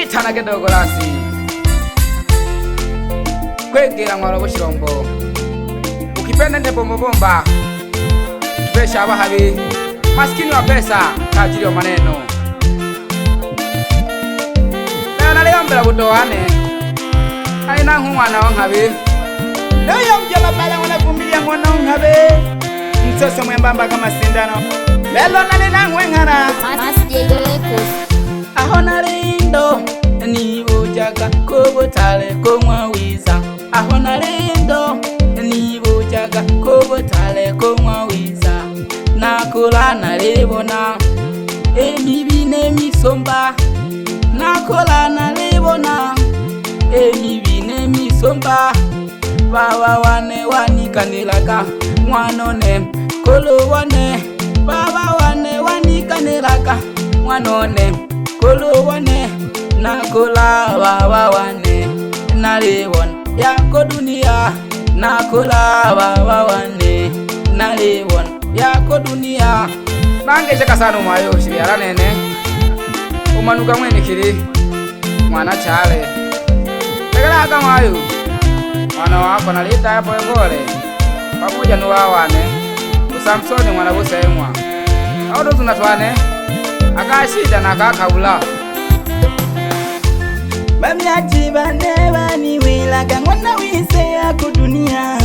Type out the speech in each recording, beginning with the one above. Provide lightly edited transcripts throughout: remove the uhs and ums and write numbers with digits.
Sitana kidogo lasi kwegera mwaro bushirombo ukipenda nde bomba pesha abahabi maskini wa pesa tajiri wa maneno na leo mbela butoane aina mwana wangabe leo mjala bala wana kumilia mwana wangabe mtoto mwembamba kama sindano lelo nale nangwengana ahona lindo ni bujaga kubutale kumwawiza ahona lindo ni bujaga kubutale kumwawiza nakola nalibona emibi nemisomba nakola nalibona emibi nemisomba baba wane wanikanilaka mwanone kolo wane baba wane wanikanilaka mwanone kolo wane nakola baba wane nalibona yako dunia nakola baba wane nalibona yako dunia nange chaka sana mwayo shibyara nene umanuka mwene kiri mwana chale tegala kama mwayo mwana wako nalita hapo ngole pamoja na wawane usamsoni mwana busemwa audo tunatwane akashida na kakaula babyati bane bani wilaga ngwana wise yako dunia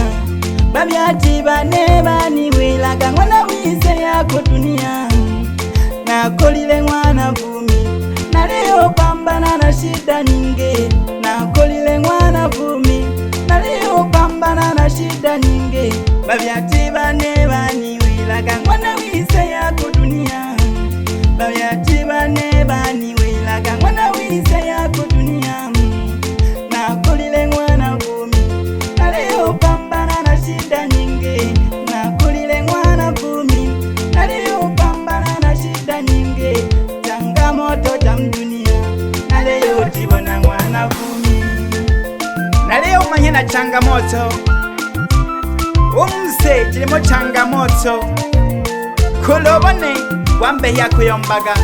babyati bane bani wilaga ngwana wise yako dunia nakolile mwana vumi na leo pambana na shida nyingi nakolile mwana vumi na leo pambana na shida nyingi babyati bane bani wilaga ngwana wise yako dunia babyati bane bani wilaga ngwana wise yako dunia nakolile mwana vumi na leo pambana na shida nyingi nakolile mwana vumi na leo pambana na shida nyingi changamoto za dunia na leo tibona mwana vumi na leo manye na changamoto umse kilimo changamoto kulobone wambe yako yombaga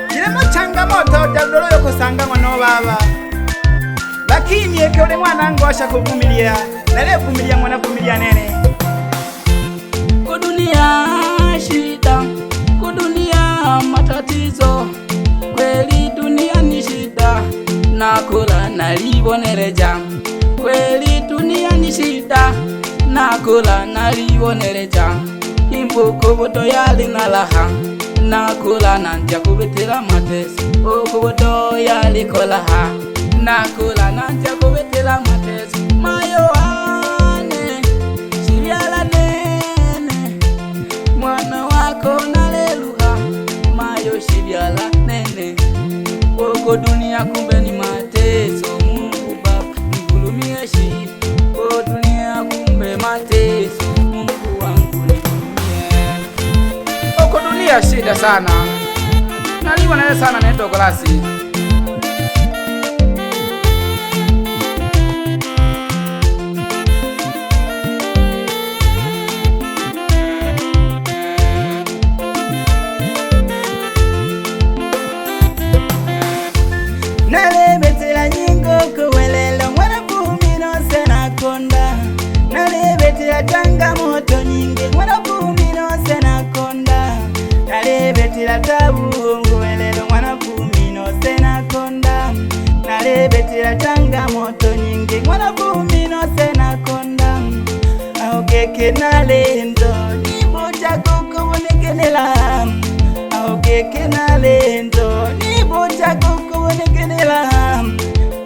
kilimo changamoto dadolo yoko sanga no baba lakini ekole mwana ngosha kuvumilia na leo vumilia mwana vumilia nene kudunia shida kudunia matatizo kweli dunia ni shida nakula nalibonereja kweli dunia ni shida nakula nalibonereja imbuko boto yali nalaha nakula nanja kubetela matesi okuboto yali kolaha nakula nanja kubetela matesi mayo ane shibyala nene mwana wako naleluha mayo shibyala nene oko dunia kumbe ni mateso Mungu Baba nihurumie shi oko dunia kumbe mateso Mungu wangu nihurumie oko dunia shida sana naliwa naye sana nendo glasi nalebetela nyingo kuwelelo mwana vumi nose nakonda nalebetela changamoto nyingi mwana vumi nose nakonda nalebetela tabu kuwelelo mwana vumi nose nakonda nalebetela changamoto nyingi mwana vumi nose nakonda aokeke nalendo nibuja kukubonekenela aokeke nalendo nibuja kukubonekenela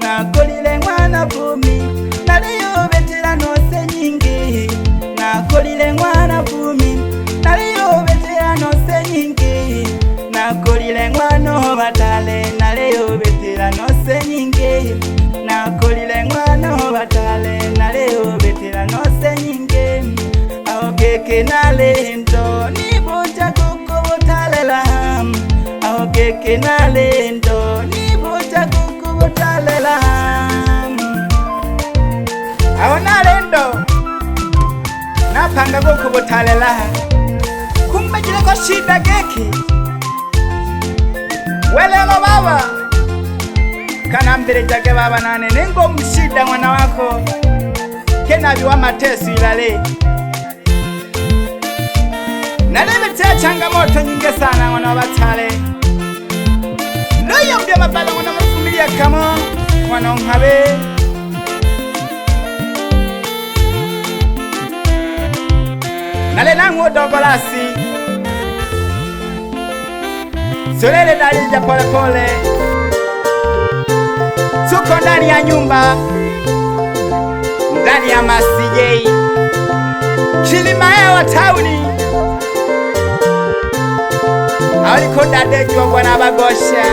nakolile mwana vumi naliyo betela nose nyingi nakolile mwana vumi naliyo betela nose nyingi nakolile mwana batale naliyo betela nose nyingi nakolile mwana batale naliyo betela nose nyingi aokeke nalendo nibuja kukubotalela aokeke nalendo nibuja kukubotalela aona lendo napanga kukubotalela kumbe jile ko shida geki welelo baba kana mbele jake baba nane nengo mshida mwana wako kena biwa mateso ilale nalemetea changamoto nyingi sana mwana wa Batale loyo mbya mabala mwana mafumilia kamo mwana unhabe nale nangu dogolasi solele dalija pole pole tuko ndani ya nyumba ndani ya masijei Kilimahewa tauni aliko dadejwa bwana bagosha